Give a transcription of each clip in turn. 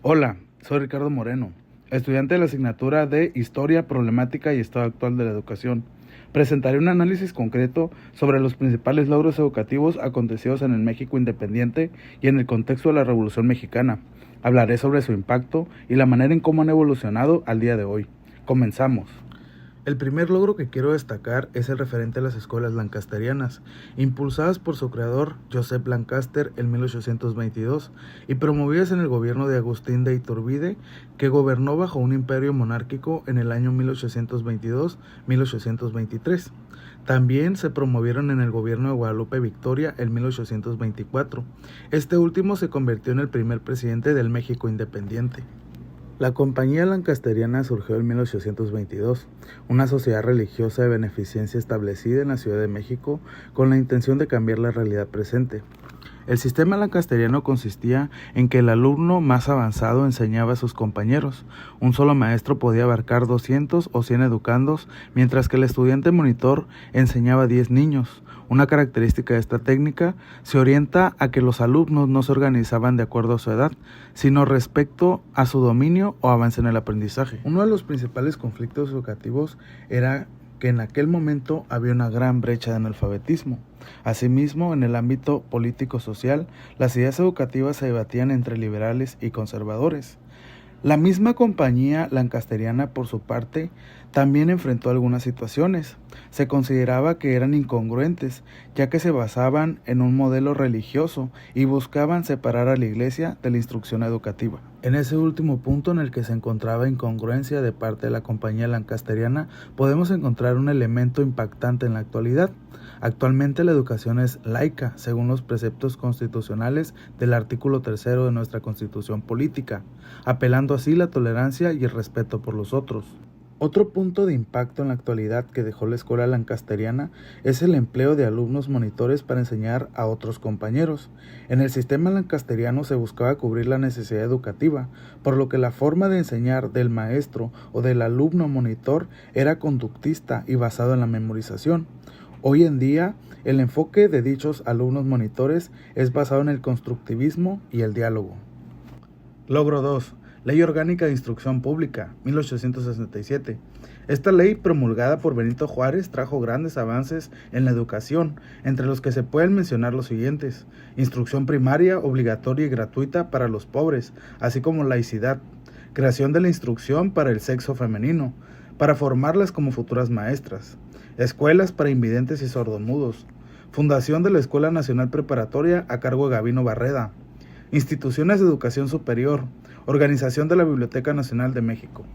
Hola, soy Ricardo Moreno, estudiante de la asignatura de Historia, Problemática y Estado Actual de la Educación. Presentaré un análisis concreto sobre los principales logros educativos acontecidos en el México independiente y en el contexto de la Revolución Mexicana. Hablaré sobre su impacto y la manera en cómo han evolucionado al día de hoy. Comenzamos. El primer logro que quiero destacar es el referente a las escuelas lancasterianas, impulsadas por su creador Joseph Lancaster en 1822 y promovidas en el gobierno de Agustín de Iturbide, que gobernó bajo un imperio monárquico en el año 1822-1823. También se promovieron en el gobierno de Guadalupe Victoria en 1824. Este último se convirtió en el primer presidente del México independiente. La Compañía Lancasteriana surgió en 1822, una sociedad religiosa de beneficencia establecida en la Ciudad de México con la intención de cambiar la realidad presente. El sistema lancasteriano consistía en que el alumno más avanzado enseñaba a sus compañeros. Un solo maestro podía abarcar 200 o 100 educandos, mientras que el estudiante monitor enseñaba a 10 niños. Una característica de esta técnica se orienta a que los alumnos no se organizaban de acuerdo a su edad, sino respecto a su dominio o avance en el aprendizaje. Uno de los principales conflictos educativos era que en aquel momento había una gran brecha de analfabetismo. Asimismo, en el ámbito político-social, las ideas educativas se debatían entre liberales y conservadores. La misma compañía lancasteriana, por su parte, también enfrentó algunas situaciones. Se consideraba que eran incongruentes, ya que se basaban en un modelo religioso y buscaban separar a la Iglesia de la instrucción educativa. En ese último punto en el que se encontraba incongruencia de parte de la compañía lancasteriana, podemos encontrar un elemento impactante en la actualidad. Actualmente la educación es laica, según los preceptos constitucionales del artículo 3 de nuestra Constitución Política, apelando así la tolerancia y el respeto por los otros. Otro punto de impacto en la actualidad que dejó la escuela lancasteriana es el empleo de alumnos monitores para enseñar a otros compañeros. En el sistema lancasteriano se buscaba cubrir la necesidad educativa, por lo que la forma de enseñar del maestro o del alumno monitor era conductista y basado en la memorización. Hoy en día, el enfoque de dichos alumnos monitores es basado en el constructivismo y el diálogo. Logro 2. Ley Orgánica de Instrucción Pública, 1867. Esta ley, promulgada por Benito Juárez, trajo grandes avances en la educación, entre los que se pueden mencionar los siguientes: instrucción primaria obligatoria y gratuita para los pobres, así como laicidad, creación de la instrucción para el sexo femenino, para formarlas como futuras maestras, escuelas para invidentes y sordomudos, fundación de la Escuela Nacional Preparatoria a cargo de Gavino Barreda, instituciones de educación superior, organización de la Biblioteca Nacional de México.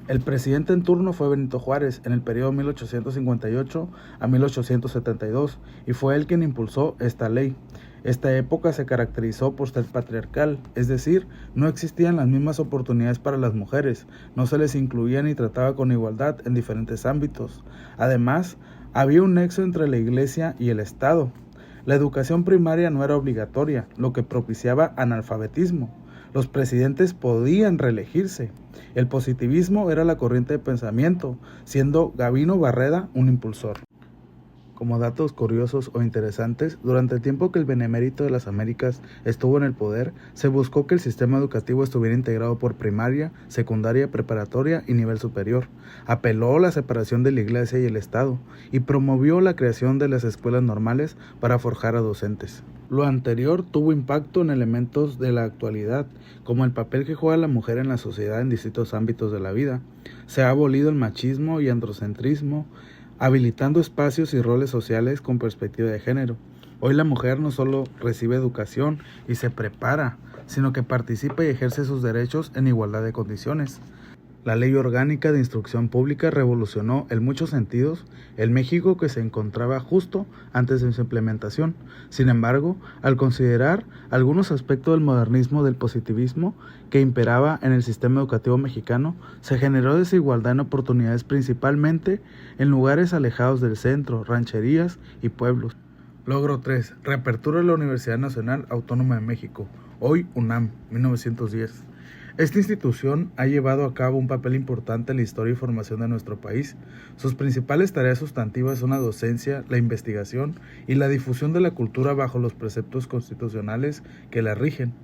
El presidente en turno fue Benito Juárez en el periodo 1858 a 1872 y fue él quien impulsó esta ley. Esta época se caracterizó por ser patriarcal, es decir, no existían las mismas oportunidades para las mujeres, no se les incluía ni trataba con igualdad en diferentes ámbitos. Además, había un nexo entre la Iglesia y el Estado. La educación primaria no era obligatoria, lo que propiciaba analfabetismo. Los presidentes podían reelegirse. El positivismo era la corriente de pensamiento, siendo Gavino Barreda un impulsor. Como datos curiosos o interesantes, durante el tiempo que el Benemérito de las Américas estuvo en el poder, se buscó que el sistema educativo estuviera integrado por primaria, secundaria, preparatoria y nivel superior. Apeló a la separación de la Iglesia y el Estado y promovió la creación de las escuelas normales para forjar a docentes. Lo anterior tuvo impacto en elementos de la actualidad, como el papel que juega la mujer en la sociedad en distintos ámbitos de la vida. Se ha abolido el machismo y androcentrismo, habilitando espacios y roles sociales con perspectiva de género. Hoy la mujer no solo recibe educación y se prepara, sino que participa y ejerce sus derechos en igualdad de condiciones. La Ley Orgánica de Instrucción Pública revolucionó en muchos sentidos el México que se encontraba justo antes de su implementación. Sin embargo, al considerar algunos aspectos del modernismo del positivismo que imperaba en el sistema educativo mexicano, se generó desigualdad en oportunidades principalmente en lugares alejados del centro, rancherías y pueblos. Logro 3. Reapertura de la Universidad Nacional Autónoma de México, hoy UNAM, 1910. Esta institución ha llevado a cabo un papel importante en la historia y formación de nuestro país. Sus principales tareas sustantivas son la docencia, la investigación y la difusión de la cultura bajo los preceptos constitucionales que la rigen.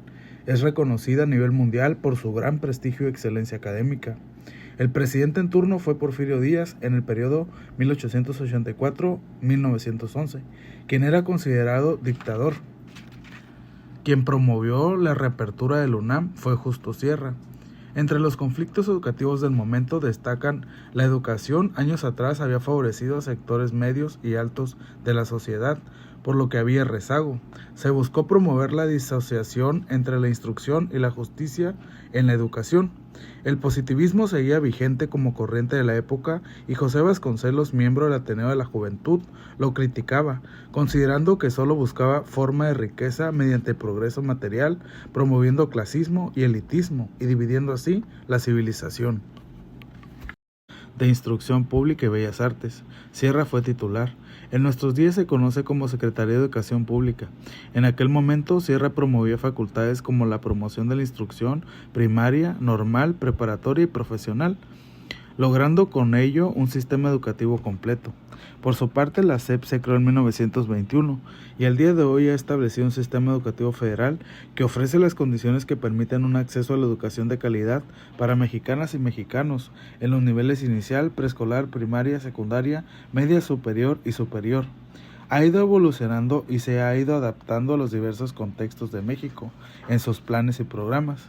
Es reconocida a nivel mundial por su gran prestigio y excelencia académica. El presidente en turno fue Porfirio Díaz en el periodo 1884-1911, quien era considerado dictador. Quien promovió la reapertura del UNAM fue Justo Sierra. Entre los conflictos educativos del momento destacan la educación. Años atrás había favorecido a sectores medios y altos de la sociedad, por lo que había rezago. Se buscó promover la disociación entre la instrucción y la justicia en la educación. El positivismo seguía vigente como corriente de la época y José Vasconcelos, miembro del Ateneo de la Juventud, lo criticaba, considerando que solo buscaba forma de riqueza mediante progreso material, promoviendo clasismo y elitismo y dividiendo así la civilización. De Instrucción Pública y Bellas Artes. Sierra fue titular. En nuestros días se conoce como Secretaría de Educación Pública. En aquel momento, Sierra promovía facultades como la promoción de la instrucción primaria, normal, preparatoria y profesional, logrando con ello un sistema educativo completo. Por su parte, la SEP se creó en 1921 y al día de hoy ha establecido un sistema educativo federal que ofrece las condiciones que permiten un acceso a la educación de calidad para mexicanas y mexicanos en los niveles inicial, preescolar, primaria, secundaria, media superior y superior. Ha ido evolucionando y se ha ido adaptando a los diversos contextos de México en sus planes y programas.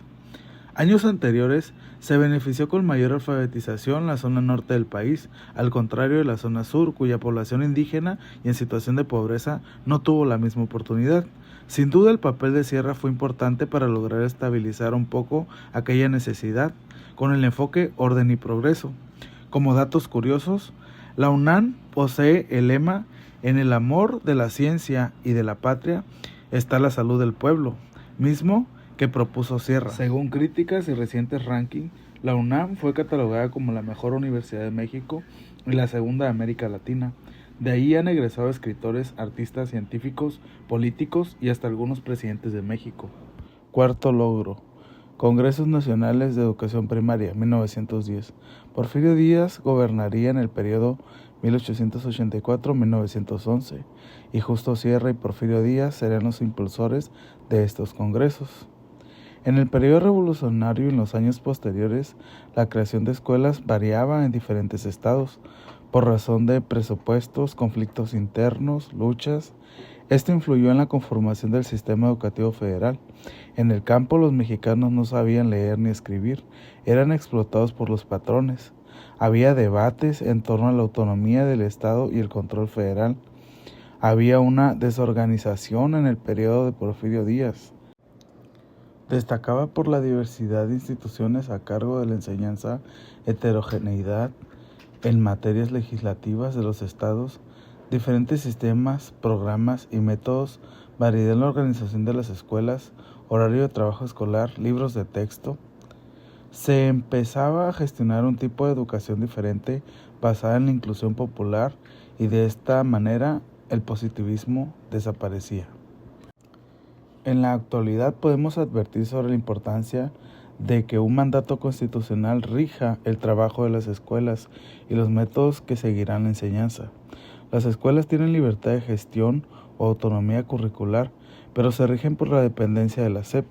Años anteriores se benefició con mayor alfabetización la zona norte del país, al contrario de la zona sur, cuya población indígena y en situación de pobreza no tuvo la misma oportunidad. Sin duda el papel de Sierra fue importante para lograr estabilizar un poco aquella necesidad, con el enfoque orden y progreso. Como datos curiosos, la UNAM posee el lema "En el amor de la ciencia y de la patria está la salud del pueblo", mismo que propuso Sierra. Según críticas y recientes rankings, la UNAM fue catalogada como la mejor universidad de México y la segunda de América Latina. De ahí han egresado escritores, artistas, científicos, políticos y hasta algunos presidentes de México. Cuarto logro: Congresos Nacionales de Educación Primaria, 1910. Porfirio Díaz gobernaría en el periodo 1884-1911 y Justo Sierra y Porfirio Díaz serían los impulsores de estos congresos. En el periodo revolucionario y en los años posteriores, la creación de escuelas variaba en diferentes estados, por razón de presupuestos, conflictos internos, luchas. Esto influyó en la conformación del sistema educativo federal. En el campo los mexicanos no sabían leer ni escribir, eran explotados por los patrones. Había debates en torno a la autonomía del Estado y el control federal. Había una desorganización en el periodo de Porfirio Díaz. Destacaba por la diversidad de instituciones a cargo de la enseñanza, heterogeneidad en materias legislativas de los estados, diferentes sistemas, programas y métodos, variedad en la organización de las escuelas, horario de trabajo escolar, libros de texto. Se empezaba a gestionar un tipo de educación diferente basada en la inclusión popular y de esta manera el positivismo desaparecía. En la actualidad podemos advertir sobre la importancia de que un mandato constitucional rija el trabajo de las escuelas y los métodos que seguirán la enseñanza. Las escuelas tienen libertad de gestión o autonomía curricular, pero se rigen por la dependencia de la SEP.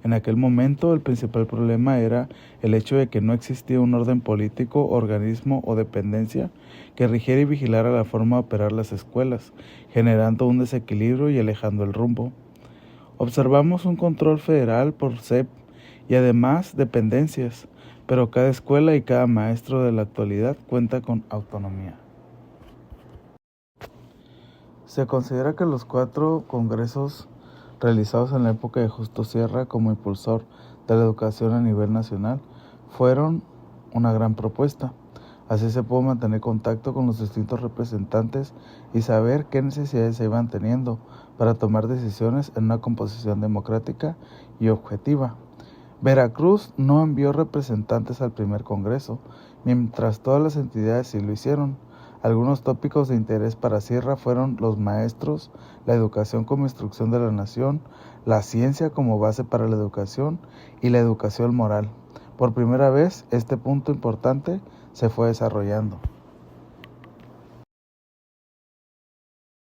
En aquel momento el principal problema era el hecho de que no existía un orden político, organismo o dependencia que rigiera y vigilara la forma de operar las escuelas, generando un desequilibrio y alejando el rumbo. Observamos un control federal por SEP y además dependencias, pero cada escuela y cada maestro de la actualidad cuenta con autonomía. Se considera que los 4 congresos realizados en la época de Justo Sierra como impulsor de la educación a nivel nacional fueron una gran propuesta. Así se pudo mantener contacto con los distintos representantes y saber qué necesidades se iban teniendo para tomar decisiones en una composición democrática y objetiva. Veracruz no envió representantes al primer congreso, mientras todas las entidades sí lo hicieron. Algunos tópicos de interés para Sierra fueron los maestros, la educación como instrucción de la nación, la ciencia como base para la educación y la educación moral. Por primera vez, este punto importante se fue desarrollando.